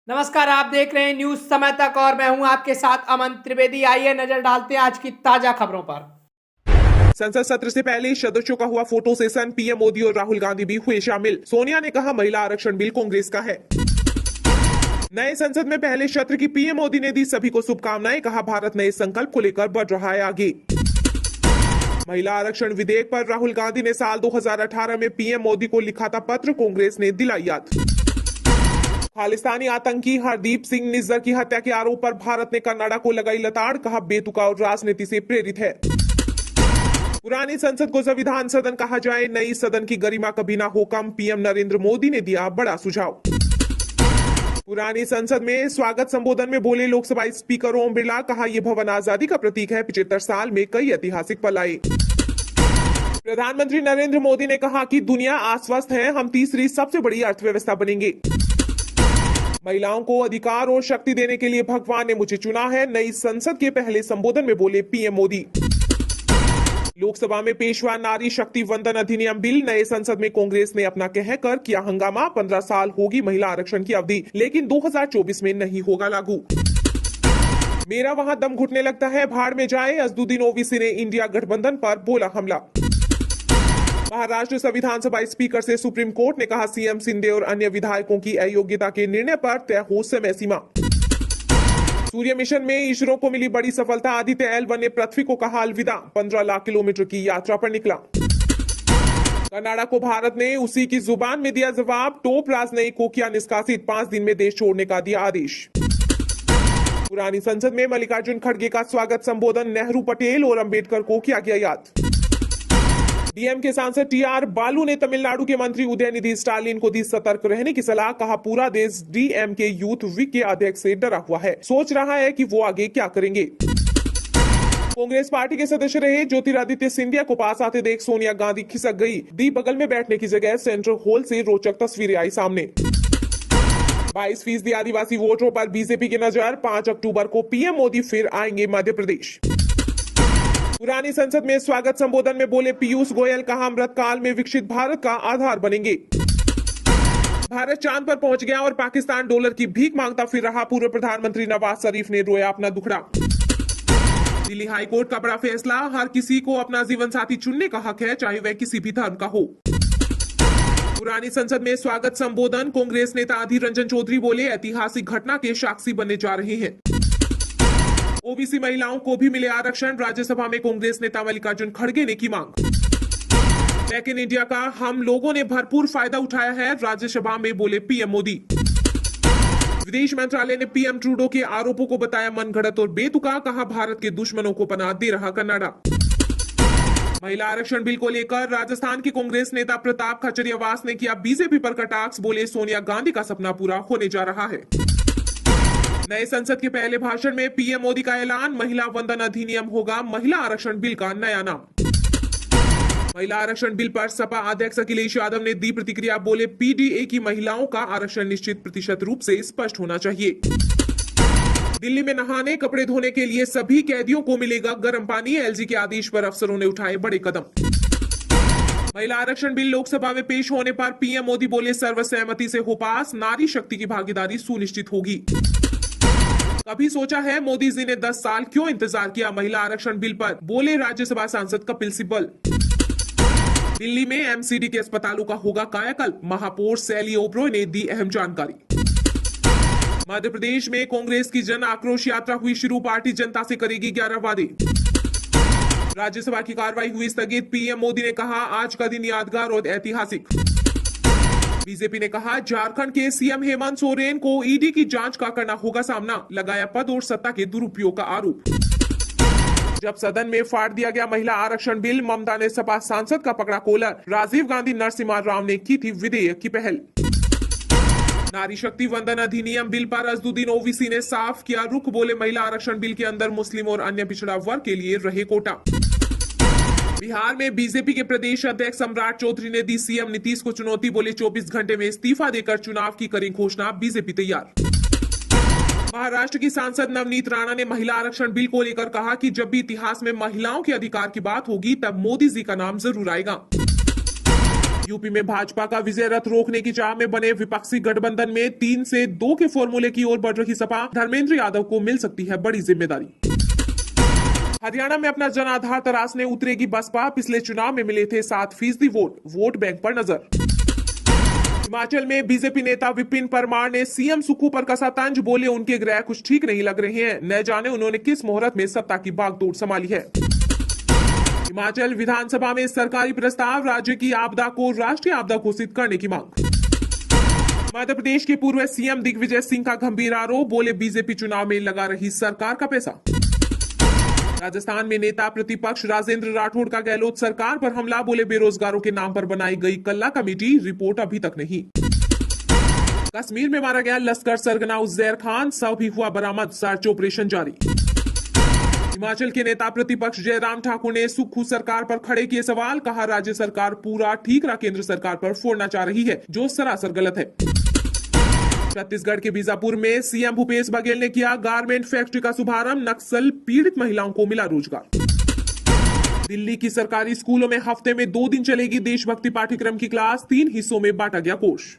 नमस्कार, आप देख रहे हैं न्यूज समय तक और मैं हूं आपके साथ अमन त्रिवेदी। आइए नजर डालते हैं आज की ताजा खबरों पर। संसद सत्र से पहले सदस्यों का हुआ फोटो सेशन। पीएम मोदी और राहुल गांधी भी हुए शामिल। सोनिया ने कहा महिला आरक्षण बिल कांग्रेस का है। नए संसद में पहले सत्र की पीएम मोदी ने दी सभी को शुभकामनाएं। कहा भारत नए संकल्प को लेकर बढ़ रहा है आगे। महिला आरक्षण विधेयक पर राहुल गांधी ने साल 2018 में पीएम मोदी को लिखा था पत्र, कांग्रेस ने दिलाई याद। खालिस्तानी आतंकी हरदीप सिंह निज्जर की हत्या के आरोप पर भारत ने कनाडा को लगाई लताड़। कहा बेतुका और राजनीति से प्रेरित है। पुरानी संसद को संविधान सदन कहा जाए, नई सदन की गरिमा कभी ना हो कम। पीएम नरेंद्र मोदी ने दिया बड़ा सुझाव। पुरानी संसद में स्वागत संबोधन में बोले लोकसभा स्पीकर ओम बिरला। कहा यह भवन आजादी का प्रतीक है। 75 साल में कई ऐतिहासिक पल आए। प्रधानमंत्री नरेंद्र मोदी ने कहा कि दुनिया आश्वस्त है, हम तीसरी सबसे बड़ी अर्थव्यवस्था बनेंगे। महिलाओं को अधिकार और शक्ति देने के लिए भगवान ने मुझे चुना है। नई संसद के पहले संबोधन में बोले पीएम मोदी। लोकसभा में पेश हुआ नारी शक्ति वंदन अधिनियम बिल। नए संसद में कांग्रेस ने अपना कहकर किया हंगामा। 15 साल होगी महिला आरक्षण की अवधि, लेकिन 2024 में नहीं होगा लागू। मेरा वहां दम घुटने लगता है, भाड़ में जाए। असदुद्दीन ओवैसी ने इंडिया गठबंधन पर बोला हमला। महाराष्ट्र विधानसभा स्पीकर से सुप्रीम कोर्ट ने कहा सीएम शिंदे और अन्य विधायकों की अयोग्यता के निर्णय पर तय हो समय सीमा। सूर्य मिशन में इसरो को मिली बड़ी सफलता। आदित्य L1 ने पृथ्वी को कहा अलविदा। 15 लाख किलोमीटर की यात्रा पर निकला। कनाडा को भारत ने उसी की जुबान में दिया जवाब। टॉप राजनयिक को किया निष्कासित। 5 दिन में देश छोड़ने का दिया आदेश। पुरानी संसद में मल्लिकार्जुन खड़गे का स्वागत संबोधन। नेहरू, पटेल और अंबेडकर को किया गया याद। डीएम के सांसद टीआर बालू ने तमिलनाडु के मंत्री उदयनिधि स्टालिन को दी सतर्क रहने की सलाह। कहा पूरा देश डीएम के यूथ विंग के अध्यक्ष से डरा हुआ है, सोच रहा है कि वो आगे क्या करेंगे। कांग्रेस पार्टी के सदस्य रहे ज्योतिरादित्य सिंधिया को पास आते देख सोनिया गांधी खिसक गई। दी बगल में बैठने की जगह सेंट्रल हॉल से रोचक तस्वीरें आई सामने। 22% आदिवासी वोटरों पर बीजेपी की नजर। 5 अक्टूबर को पीएम मोदी फिर आएंगे मध्य प्रदेश। पुरानी संसद में स्वागत संबोधन में बोले पीयूष गोयल। कहा अमृत काल में विकसित भारत का आधार बनेंगे। भारत चांद पर पहुंच गया और पाकिस्तान डॉलर की भीख मांगता फिर रहा। पूर्व प्रधानमंत्री नवाज शरीफ ने रोया अपना दुखड़ा। दिल्ली हाईकोर्ट का बड़ा फैसला। हर किसी को अपना जीवन साथी चुनने का हक है, चाहे वह किसी भी धर्म का हो। पुरानी संसद में स्वागत संबोधन। कांग्रेस नेता अधीर रंजन चौधरी बोले ऐतिहासिक घटना के साक्षी बनने जा रहे हैं। ओबीसी महिलाओं को भी मिले आरक्षण। राज्यसभा में कांग्रेस नेता मल्लिकार्जुन खड़गे ने की मांग। मेक इन इंडिया का हम लोगों ने भरपूर फायदा उठाया है। राज्यसभा में बोले पीएम मोदी। विदेश मंत्रालय ने पीएम ट्रूडो के आरोपों को बताया मनगढ़ंत और बेतुका। कहा भारत के दुश्मनों को पनाह दे रहा कनाडा। महिला आरक्षण बिल को लेकर राजस्थान के कांग्रेस नेता प्रताप खचरियावास ने किया बीजेपी पर कटाक्ष। बोले सोनिया गांधी का सपना पूरा होने जा रहा है। नए संसद के पहले भाषण में पीएम मोदी का ऐलान। महिला वंदन अधिनियम होगा महिला आरक्षण बिल का नया नाम। महिला आरक्षण बिल पर सपा अध्यक्ष अखिलेश यादव ने दी प्रतिक्रिया। बोले पीडीए की महिलाओं का आरक्षण निश्चित प्रतिशत रूप से स्पष्ट होना चाहिए। दिल्ली में नहाने कपड़े धोने के लिए सभी कैदियों को मिलेगा गर्म पानी। एलजी के आदेश पर अफसरों ने उठाए बड़े कदम। महिला आरक्षण बिल लोकसभा में पेश होने पर पीएम मोदी बोले सर्वसहमति से हो पास। नारी शक्ति की भागीदारी सुनिश्चित होगी। कभी सोचा है मोदी जी ने 10 साल क्यों इंतजार किया महिला आरक्षण बिल पर, बोले राज्यसभा सांसद कपिल सिब्बल। दिल्ली में एमसीडी के अस्पतालों का होगा कायाकल्प। महापौर सैली ओब्रॉय ने दी अहम जानकारी। मध्य प्रदेश में कांग्रेस की जन आक्रोश यात्रा हुई शुरू। पार्टी जनता से करेगी 11 वादे। राज्यसभा की कार्रवाई हुई स्थगित। पीएम मोदी ने कहा आज का दिन यादगार और ऐतिहासिक। बीजेपी ने कहा झारखंड के सीएम हेमंत सोरेन को ईडी की जांच का करना होगा सामना। लगाया पद और सत्ता के दुरुपयोग का आरोप। जब सदन में फाड़ दिया गया महिला आरक्षण बिल, ममता ने सपा सांसद का पकड़ा कॉलर। राजीव गांधी नरसिम्हा राव ने की थी विधेयक की पहल। नारी शक्ति वंदन अधिनियम बिल पर असदुद्दीन ओवैसी ने साफ किया रुख। बोले महिला आरक्षण बिल के अंदर मुस्लिम और अन्य पिछड़ा वर्ग के लिए रहे कोटा। बिहार में बीजेपी के प्रदेश अध्यक्ष सम्राट चौधरी ने दी सीएम नीतीश को चुनौती। बोले 24 घंटे में इस्तीफा देकर चुनाव की करें घोषणा। बीजेपी तैयार। महाराष्ट्र की सांसद नवनीत राणा ने महिला आरक्षण बिल को लेकर कहा कि जब भी इतिहास में महिलाओं के अधिकार की बात होगी तब मोदी जी का नाम जरूर आएगा। यूपी में भाजपा का विजय रथ रोकने की चाह में बने विपक्षी गठबंधन में 3 से 2 के फॉर्मूले की ओर बढ़ रही सपा, धर्मेंद्र यादव को मिल सकती है बड़ी जिम्मेदारी। हरियाणा में अपना जनाधार तराशने उतरेगी बसपा, पिछले चुनाव में मिले थे 7% वोट बैंक पर नजर। हिमाचल में बीजेपी नेता विपिन परमार ने सीएम सुक्खू पर कसा तंज, बोले उनके ग्रह कुछ ठीक नहीं लग रहे हैं, न जाने उन्होंने किस मुहूर्त में सत्ता की बागडोर संभाली है। हिमाचल विधानसभा में सरकारी प्रस्ताव, राज्य की आपदा को राष्ट्रीय आपदा घोषित करने की मांग। मध्य प्रदेश के पूर्व सीएम दिग्विजय सिंह का गंभीर आरोप, बोले बीजेपी चुनाव में लगा रही सरकार का पैसा। राजस्थान में नेता प्रतिपक्ष राजेंद्र राठौड़ का गहलोत सरकार पर हमला, बोले बेरोजगारों के नाम पर बनाई गई कल्ला कमेटी, रिपोर्ट अभी तक नहीं। कश्मीर में मारा गया लश्कर सरगना उज्जैर खान, शव भी हुआ बरामद, सर्च ऑपरेशन जारी। हिमाचल के नेता प्रतिपक्ष जयराम ठाकुर ने सुक्खू सरकार पर खड़े किए सवाल, कहा राज्य सरकार पूरा ठीकरा केंद्र सरकार पर फोड़ना चाह रही है, जो सरासर गलत है। छत्तीसगढ़ के बीजापुर में सीएम भूपेश बघेल ने किया गारमेंट फैक्ट्री का शुभारंभ, नक्सल पीड़ित महिलाओं को मिला रोजगार। दिल्ली की सरकारी स्कूलों में हफ्ते में 2 दिन चलेगी देशभक्ति पाठ्यक्रम की क्लास, 3 हिस्सों में बांटा गया कोर्स।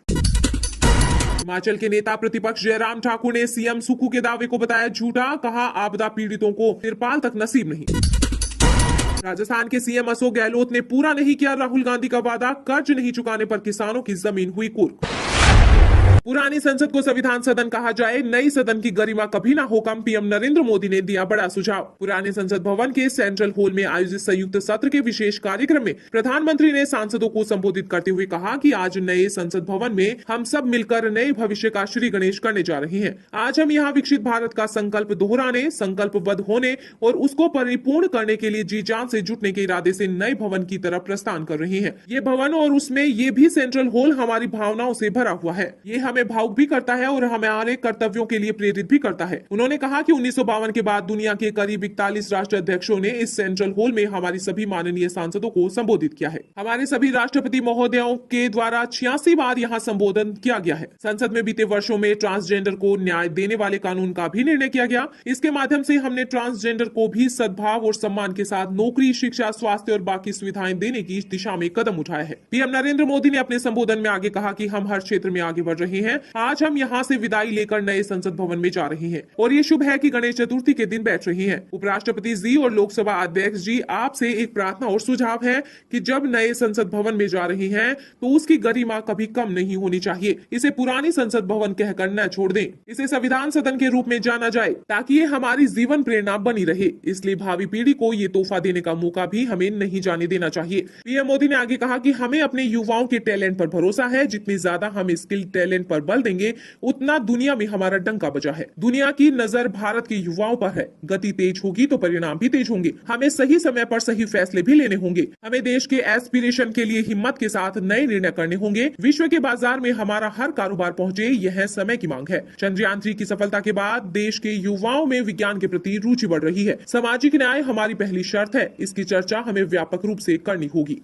हिमाचल के नेता प्रतिपक्ष जयराम ठाकुर ने सीएम सुक्खू के दावे को बताया झूठा, कहा आपदा पीड़ितों को तिरपाल तक नसीब नहीं। राजस्थान के सीएम अशोक गहलोत ने पूरा नहीं किया राहुल गांधी का वादा, कर्ज नहीं चुकाने पर किसानों की जमीन हुई कुर्क। पुरानी संसद को संविधान सदन कहा जाए, नई सदन की गरिमा कभी ना हो कम, पीएम नरेंद्र मोदी ने दिया बड़ा सुझाव। पुराने संसद भवन के सेंट्रल हॉल में आयोजित संयुक्त सत्र के विशेष कार्यक्रम में प्रधानमंत्री ने सांसदों को संबोधित करते हुए कहा कि आज नए संसद भवन में हम सब मिलकर नए भविष्य का श्री गणेश करने जा रहे हैं। आज हम यहाँ विकसित भारत का संकल्प दोहराने, संकल्पबद्ध होने और उसको परिपूर्ण करने के लिए जी जान से जुटने के इरादे से नए भवन की तरफ प्रस्थान कर रहे हैं। ये भवन और उसमें ये भी सेंट्रल हॉल हमारी भावनाओं से भरा हुआ है। ये हमें भावुक भी करता है और हमारे कर्तव्यों के लिए प्रेरित भी करता है। उन्होंने कहा कि 1952 के बाद दुनिया के करीब 41 राष्ट्र अध्यक्षों ने इस सेंट्रल हॉल में हमारी सभी माननीय सांसदों को संबोधित किया है। हमारे सभी राष्ट्रपति महोदयों के द्वारा 86 बार यहाँ संबोधन किया गया है। संसद में बीते वर्षों में ट्रांसजेंडर को न्याय देने वाले कानून का भी निर्णय किया गया। इसके माध्यम से हमने ट्रांसजेंडर को भी सद्भाव और सम्मान के साथ नौकरी, शिक्षा, स्वास्थ्य और बाकी सुविधाएं देने की दिशा में कदम उठाया है। पीएम नरेंद्र मोदी ने अपने संबोधन में आगे कहा कि हम हर क्षेत्र में आगे बढ़ रहे हैं। आज हम यहाँ से विदाई लेकर नए संसद भवन में जा रहे हैं और ये शुभ है कि गणेश चतुर्थी के दिन बैठ रही हैं। उपराष्ट्रपति जी और लोकसभा अध्यक्ष जी, आपसे एक प्रार्थना और सुझाव है कि जब नए संसद भवन में जा रही हैं तो उसकी गरिमा कभी कम नहीं होनी चाहिए। इसे पुरानी संसद भवन कहकर न छोड़ दें। इसे संविधान सदन के रूप में जाना जाए ताकि ये हमारी जीवन प्रेरणा बनी रहे। इसलिए भावी पीढ़ी को ये तोहफा देने का मौका भी हमें नहीं जाने देना चाहिए। पीएम मोदी ने आगे कहा कि हमें अपने युवाओं के टैलेंट पर भरोसा है। जितनी ज्यादा हम स्किल टैलेंट पर बल देंगे उतना दुनिया में हमारा डंका बजा है। दुनिया की नजर भारत के युवाओं पर है। गति तेज होगी तो परिणाम भी तेज होंगे। हमें सही समय पर सही फैसले भी लेने होंगे। हमें देश के एस्पिरेशन के लिए हिम्मत के साथ नए निर्णय करने होंगे। विश्व के बाजार में हमारा हर कारोबार पहुंचे, यह समय की मांग है। चंद्रयान 3 की सफलता के बाद देश के युवाओं में विज्ञान के प्रति रुचि बढ़ रही है। सामाजिक न्याय हमारी पहली शर्त है। इसकी चर्चा हमें व्यापक रूप से करनी होगी।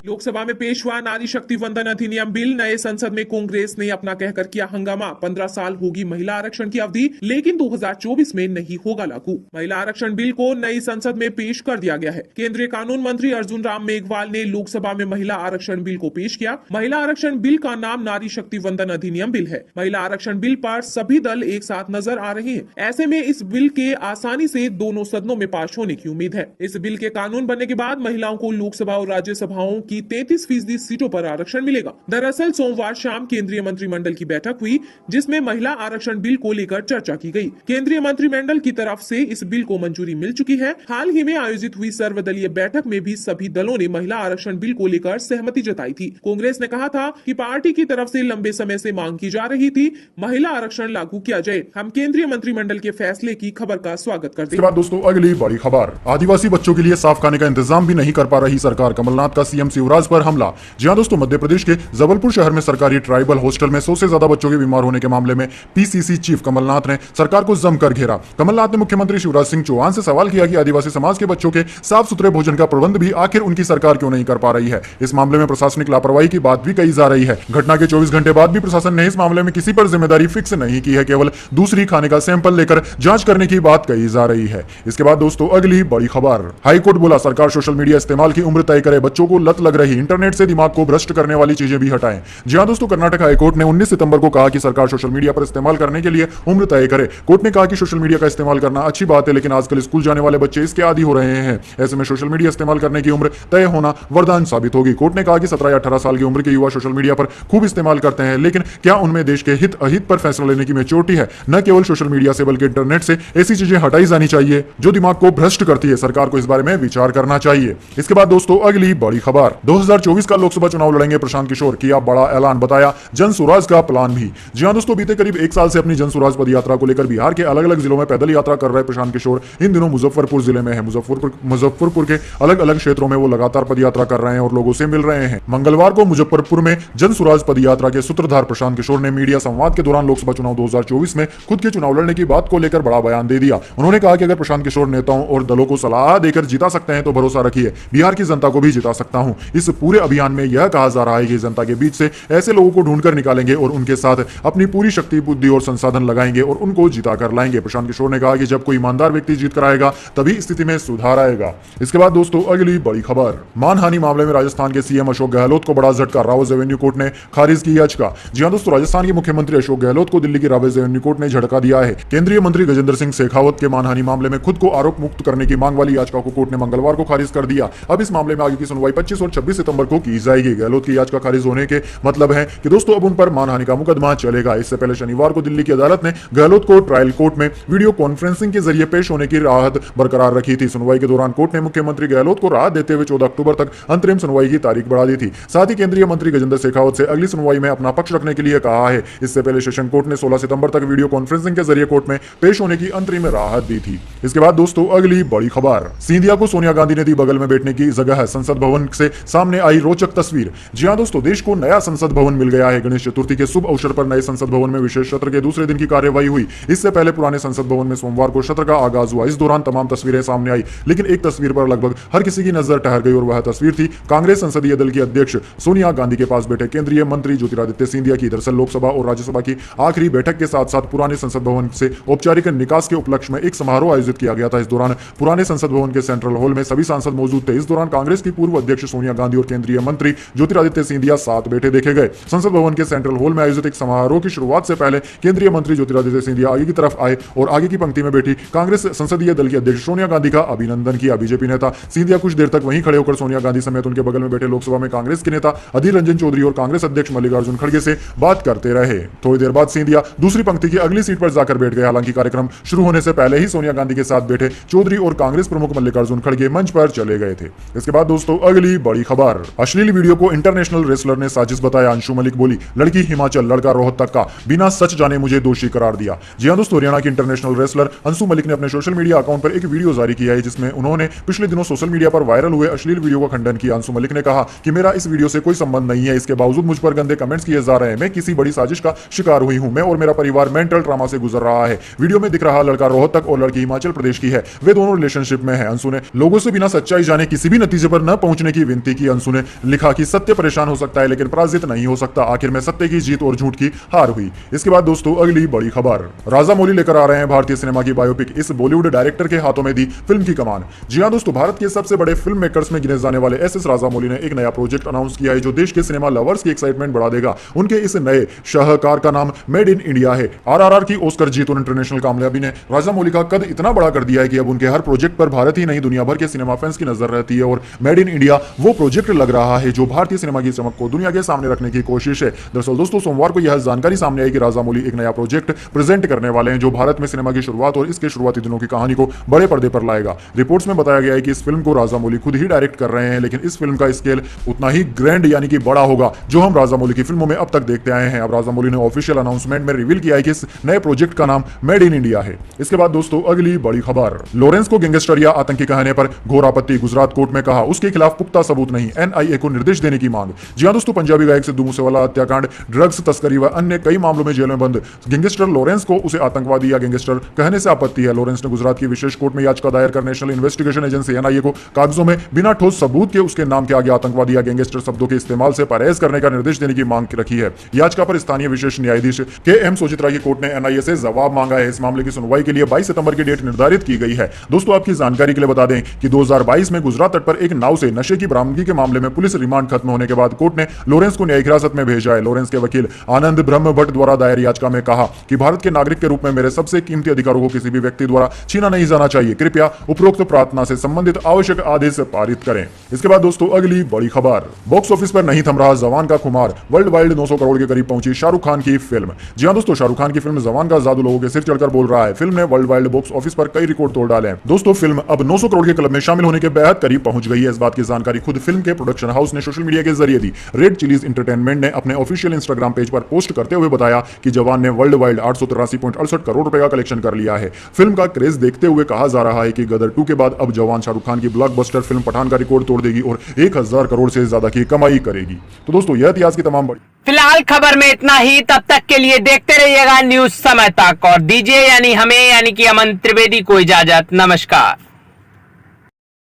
लोकसभा में पेश हुआ नारी शक्ति वंदन अधिनियम बिल। नए संसद में कांग्रेस ने अपना कहकर किया हंगामा। 15 साल होगी महिला आरक्षण की अवधि, लेकिन 2024 में नहीं होगा लागू। महिला आरक्षण बिल को नई संसद में पेश कर दिया गया है। केंद्रीय कानून मंत्री अर्जुन राम मेघवाल ने लोकसभा में महिला आरक्षण बिल को पेश किया। महिला आरक्षण बिल का नाम नारी शक्ति वंदन अधिनियम बिल है। महिला आरक्षण बिल पर सभी दल एक साथ नजर आ रहे हैं। ऐसे में इस बिल के आसानी से दोनों सदनों में पास होने की उम्मीद है। इस बिल के कानून बनने के बाद महिलाओं को लोकसभा और राज्यसभाओं की 33% सीटों पर आरक्षण मिलेगा। दरअसल सोमवार शाम केंद्रीय मंत्रिमंडल की बैठक हुई, जिसमें महिला आरक्षण बिल को लेकर चर्चा की गई। केंद्रीय मंत्रिमंडल की तरफ से इस बिल को मंजूरी मिल चुकी है। हाल ही में आयोजित हुई सर्वदलीय बैठक में भी सभी दलों ने महिला आरक्षण बिल को लेकर सहमति जताई थी। कांग्रेस ने कहा था कि पार्टी की तरफ से लंबे समय से मांग की जा रही थी, महिला आरक्षण लागू किया जाए। हम केंद्रीय मंत्रिमंडल के फैसले की खबर का स्वागत करते हैं। इसके बाद दोस्तों अगली बड़ी खबर, आदिवासी बच्चों के लिए साफ खाने का इंतजाम भी नहीं कर पा रही सरकार, कमलनाथ का सीएम शिवराज पर हमला। जी हां दोस्तों, मध्य प्रदेश के जबलपुर शहर में सरकारी ट्राइबल हॉस्टल में 100 से ज्यादा बच्चों के बीमार होने के मामले में पीसीसी चीफ कमलनाथ ने सरकार को जमकर घेरा। कमलनाथ ने मुख्यमंत्री शिवराज सिंह चौहान से सवाल किया कि आदिवासी समाज के बच्चों के साफ सुथरे भोजन का प्रबंध भी आखिर उनकी सरकार क्यों नहीं कर पा रही है। इस मामले में प्रशासनिक लापरवाही की बात भी कही जा रही है। घटना के 24 घंटे बाद भी प्रशासन ने इस मामले में किसी पर जिम्मेदारी फिक्स नहीं की है, केवल दूसरी खाने का सैंपल लेकर जांच करने की बात कही जा रही है। इसके बाद दोस्तों अगली बड़ी खबर, हाईकोर्ट बोला सरकार सोशल मीडिया इस्तेमाल की उम्र तय करे, बच्चों को लत लग लग रही इंटरनेट से दिमाग को भ्रष्ट करने वाली चीजें भी हटाएं। जी हां दोस्तों, कर्नाटक हाईकोर्ट ने 19 सितंबर को कहा कि सरकार सोशल मीडिया पर इस्तेमाल करने के लिए उम्र तय करे। कोर्ट ने कहा कि सोशल मीडिया का इस्तेमाल करना अच्छी बात है, लेकिन आजकल स्कूल जाने वाले बच्चे इसके आदी हो रहे हैं। ऐसे में सोशल मीडिया इस्तेमाल करने की उम्र तय होना वरदान साबित होगी। कोर्ट ने कहा कि 17 या 18 साल की उम्र के युवा सोशल मीडिया पर खूब इस्तेमाल करते हैं, लेकिन क्या उनमें देश के हित अहित पर फैसला लेने की मैच्योरिटी है? न केवल सोशल मीडिया से बल्कि इंटरनेट से ऐसी चीजें हटाई जानी चाहिए जो दिमाग को भ्रष्ट करती है। सरकार को इस बारे में विचार करना चाहिए। इसके बाद दोस्तों अगली बड़ी खबर, 2024 का लोकसभा चुनाव लड़ेंगे प्रशांत किशोर, किया बड़ा ऐलान, बताया जन स्वराज का प्लान भी। जी हां दोस्तों, बीते करीब एक साल से अपनी जन स्वराज पद यात्रा को लेकर बिहार के अलग अलग जिलों में पैदल यात्रा कर रहे प्रशांत किशोर इन दिनों मुजफ्फरपुर जिले में है। मुजफ्फरपुर के अलग अलग क्षेत्रों में वो लगातार पद यात्रा कर रहे हैं और लोगों से मिल रहे हैं। मंगलवार को मुजफ्फरपुर में जन स्वराज पद यात्रा के सूत्रधार प्रशांत किशोर ने मीडिया संवाद के दौरान लोकसभा चुनाव 2024 में खुद के चुनाव लड़ने की बात को लेकर बड़ा बयान दे दिया। उन्होंने कहा कि अगर प्रशांत किशोर नेताओं और दलों को सलाह देकर जिता सकते हैं तो भरोसा रखिए, बिहार की जनता को भी जिता सकता हूं। इस पूरे अभियान में यह कहा जा रहा है कि जनता के बीच से ऐसे लोगों को ढूंढकर निकालेंगे और उनके साथ अपनी पूरी शक्ति, बुद्धि और संसाधन लगाएंगे और उनको जिता कर लाएंगे। प्रशांत किशोर ने कहा कि जब कोई ईमानदार व्यक्ति जीत कर आएगा तभी स्थिति में सुधार आएगा। इसके बाद दोस्तों अगली बड़ी खबर, मानहानि मामले में राजस्थान के सीएम अशोक गहलोत को बड़ा झटका, रावत रेवेन्यू कोर्ट ने खारिज की याचिका। जी हां दोस्तों, राजस्थान के मुख्यमंत्री अशोक गहलोत को दिल्ली की रावत रेवेन्यू कोर्ट ने झटका दिया है। केंद्रीय मंत्री गजेंद्र सिंह शेखावत के मानहानि मामले में खुद को आरोप मुक्त करने की मांग वाली याचिका को कोर्ट ने मंगलवार को खारिज कर दिया। अब इस मामले में आगे की सुनवाई 25 और 26 सितंबर को की जाएगी। गहलोत की याचिका खारिज होने के मतलब है कि दोस्तों अब उन पर मानहानि का मुकदमा चलेगा। इससे पहले शनिवार को दिल्ली की अदालत ने गहलोत को ट्रायल कोर्ट में वीडियो कॉन्फ्रेंसिंग के जरिए पेश होने की राहत बरकरार रखी थी। सुनवाई के दौरान कोर्ट ने मुख्यमंत्री गहलोत को राहत देते हुए 14 अक्टूबर तक अंतरिम सुनवाई की तारीख बढ़ा दी थी। साथ ही केंद्रीय मंत्री गजेंद्र शेखावत से अगली सुनवाई में अपना पक्ष रखने के लिए कहा है। इससे पहले सेशन कोर्ट ने 16 सितंबर तक वीडियो कॉन्फ्रेंसिंग के जरिए कोर्ट में पेश होने की अंतरिम राहत दी थी। इसके बाद दोस्तों अगली बड़ी खबर, सिंधिया को सोनिया गांधी ने दी बगल में बैठने की जगह, संसद भवन से सामने आई रोचक तस्वीर। जी हां दोस्तों, देश को नया संसद भवन मिल गया है। गणेश चतुर्थी के शुभ अवसर पर नए संसद भवन में विशेष सत्र के दूसरे दिन की कार्यवाही हुई। इससे पहले पुराने संसद भवन में सोमवार को सत्र का आगाज हुआ। इस दौरान तमाम तस्वीरें सामने आई, लेकिन एक तस्वीर पर लगभग हर किसी की नजर ठहर गई और वह तस्वीर थी कांग्रेस संसदीय दल की अध्यक्ष सोनिया गांधी के पास बैठे केंद्रीय मंत्री ज्योतिरादित्य सिंधिया की। दरअसल लोकसभा और राज्यसभा की आखिरी बैठक के साथ साथ पुराने संसद भवन से औपचारिक निकास के उपलक्ष्य में एक समारोह आयोजित किया गया था। इस दौरान पुराने संसद भवन के सेंट्रल हॉल में सभी सांसद मौजूद थे। इस दौरान कांग्रेस की पूर्व अध्यक्ष सोनिया गांधी और केंद्रीय मंत्री ज्योतिरादित्य सिंधिया साथ बैठे देखे गए। संसद भवन के सेंट्रल हॉल में आयोजित एक समारोह की शुरुआत से पहले केंद्रीय मंत्री ज्योतिरादित्य सिंधिया आगे की तरफ आए और आगे की पंक्ति में बैठी कांग्रेस संसदीय दल की अध्यक्ष सोनिया गांधी का अभिनंदन किया। बीजेपी नेता सिंधिया कुछ देर तक वहीं खड़े होकर सोनिया गांधी समेत उनके बगल में बैठे लोकसभा में कांग्रेस के नेता अधीर रंजन चौधरी और कांग्रेस अध्यक्ष मल्लिकार्जुन खड़गे से बात करते रहे। थोड़ी देर बाद सिंधिया दूसरी पंक्ति की अगली सीट पर जाकर बैठ गए। हालांकि कार्यक्रम शुरू होने से पहले ही सोनिया गांधी के साथ बैठे चौधरी और कांग्रेस प्रमुख मल्लिकार्जुन खड़गे मंच पर चले गए थे। इसके बाद दोस्तों अगली बड़ी खबर, अश्लील वीडियो को इंटरनेशनल रेसलर ने साजिश बताया। अंशु मलिक बोली, लड़की हिमाचल, लड़का रोहतक का, बिना सच जाने मुझे दोषी करार दिया। जी हां दोस्तों, हरियाणा की इंटरनेशनल रेसलर अंशु मलिक ने अपने सोशल मीडिया अकाउंट पर एक वीडियो जारी किया है जिसमें उन्होंने पिछले दिनों सोशल मीडिया पर वायरल हुए अश्लील वीडियो का खंडन किया। अंशु मलिक ने कहा कि मेरा इस वीडियो से कोई संबंध नहीं है, इसके बावजूद मुझ पर गंदे कमेंट्स किए जा रहे हैं। मैं किसी बड़ी साजिश का शिकार हुई हूं। मैं और मेरा परिवार मेंटल ट्रॉमा से गुजर रहा है। वीडियो में दिख रहा लड़का रोहतक और लड़की हिमाचल प्रदेश की है। वे दोनों रिलेशनशिप में हैं। अंशु ने लोगों से बिना सच्चाई जाने किसी भी नतीजे पर न पहुंचने की विनती की। अंशु ने लिखा कि सत्य परेशान हो सकता है लेकिन पराजित नहीं हो सकता। आखिर में सत्य की जीत और झूठ की हार हुई। इसके बाद दोस्तों अगली बड़ी खबर, राजा मौली लेकर आ रहे हैं भारतीय सिनेमा की बायोपिक। इस बॉलीवुड डायरेक्टर के हाथों में दी फिल्म की कमान। जी हां दोस्तों, भारत के सबसे बड़े फिल्म मेकर्स में गिने जाने वाले एस राजा मौली ने एक नया प्रोजेक्ट अनाउंस किया है जो देश के सिनेमा लवर्स की एक्साइटमेंट बढ़ा देगा। उनके इस नए शाहकार का नाम मेड इन इंडिया है। आरआरआर की ऑस्कर जीत और इंटरनेशनल कामयाबी ने राजा मौली का कद इतना बड़ा कर दिया है कि अब उनके हर प्रोजेक्ट पर भारत ही नहीं दुनिया भर के सिनेमा फैंस की नजर रहती है और मेड इन इंडिया वो प्रोजेक्ट लग रहा है जो भारतीय सिनेमा की चमक को दुनिया के सामने रखने की कोशिश है। दरअसल दोस्तों सोमवार को यह जानकारी सामने आई कि राजा मौली एक नया प्रोजेक्ट प्रेजेंट करने वाले हैं जो भारत में सिनेमा की शुरुआत और इसके शुरुआती दिनों की कहानी को बड़े पर्दे पर लाएगा। रिपोर्ट्स में बताया गया है कि इस फिल्म को राजा मौली खुद ही डायरेक्ट कर रहे हैं, लेकिन इस फिल्म का स्केल उतना ही ग्रैंड यानी कि बड़ा होगा जो हम राजा मौली की फिल्मों में अब तक देखते आए हैं। अब राजा मौली ने ऑफिशियल अनाउंसमेंट में रिवील किया है कि इस नए प्रोजेक्ट का नाम मेड इन इंडिया है। इसके बाद दोस्तों अगली बड़ी खबर, लॉरेंस को गैंगस्टर या आतंकी कहने पर घोर आपत्ति। गुजरात कोर्ट में कहा उसके खिलाफ पुख्ता सबूत नहीं, एनआईए को निर्देश देने की मांग। जी हां दोस्तों, पंजाबी गायक सिद्धू मूसेवाला हत्याकांड, ड्रग्स तस्करी व अन्य कई मामलों में जेल में बंद गैंगस्टर लॉरेंस को उसे आतंकवादी या गैंगस्टर कहने से आपत्ति है। लॉरेंस ने गुजरात की विशेष कोर्ट में याचिका दायर कर नेशनल इन्वेस्टिगेशन एजेंसी एनआईए को कागजों में बिना ठोस सबूत के उसके नाम के आगे आतंकवादी या गैंगस्टर शब्दों के इस्तेमाल से परहेज करने का निर्देश देने की मांग रखी है। याचिका पर स्थानीय विशेष न्यायाधीश के.एम. सोजित्रा की कोर्ट ने एनआईए से जवाब मांगा है। इस मामले की सुनवाई के लिए 22 सितंबर की डेट निर्धारित की गई है। दोस्तों आपकी जानकारी के लिए बता दें कि 2022 में गुजरात तट पर एक नाव से नशे की बरामदगी नामजदगी के मामले में पुलिस रिमांड खत्म होने के बाद कोर्ट ने लॉरेंस को न्यायिक हिरासत में भेजा है। लॉरेंस के वकील आनंद ब्रह्म भट्ट द्वारा दायर याचिका में कहा कि भारत के नागरिक के रूप में मेरे सबसे कीमती अधिकारों को किसी भी व्यक्ति द्वारा छीना नहीं जाना चाहिए। कृपया उपरोक्त प्रार्थना से संबंधित आवश्यक आदेश पारित करें। इसके बाद दोस्तों अगली बड़ी खबर, बॉक्स ऑफिस पर नहीं थम रहा जवान का खुमार, वर्ल्ड वाइड 900 करोड़ के करीब पहुंची शाहरुख खान की फिल्म। जी हां दोस्तों, शाहरुख खान की फिल्म जवान का जादू लोगों के सिर चढ़कर बोल रहा है। फिल्म ने वर्ल्ड वाइड बॉक्स ऑफिस पर कई रिकॉर्ड तोड़ डाले हैं। दोस्तों फिल्म अब 900 करोड़ के क्लब में शामिल होने के बेहद करीब पहुंच गई है। इस बात की जानकारी खुद फिल्म के प्रोडक्शन हाउस ने सोशल मीडिया के जरिए दी। रेड चिलीज एंटरटेनमेंट ने अपने ऑफिशियल इंस्टाग्राम पेज पर पोस्ट करते हुए बताया कि जवान ने वर्ल्ड वाइड 883.68 करोड़ रुपए का कलेक्शन कर लिया है। फिल्म का क्रेज देखते हुए कहा जा रहा है कि गदर 2 के बाद अब जवान शाहरुख खान की ब्लॉकबस्टर फिल्म पठान का रिकॉर्ड तोड़ देगी और 1000 करोड़ से ज्यादा की कमाई करेगी। तो दोस्तों यह इतिहास की तमाम बड़ी फिलहाल खबर में इतना ही। तब तक के लिए देखते रहिएगा न्यूज समय तक और दीजिए यानी हमें यानी कि अमन त्रिवेदी को इजाजत। नमस्कार।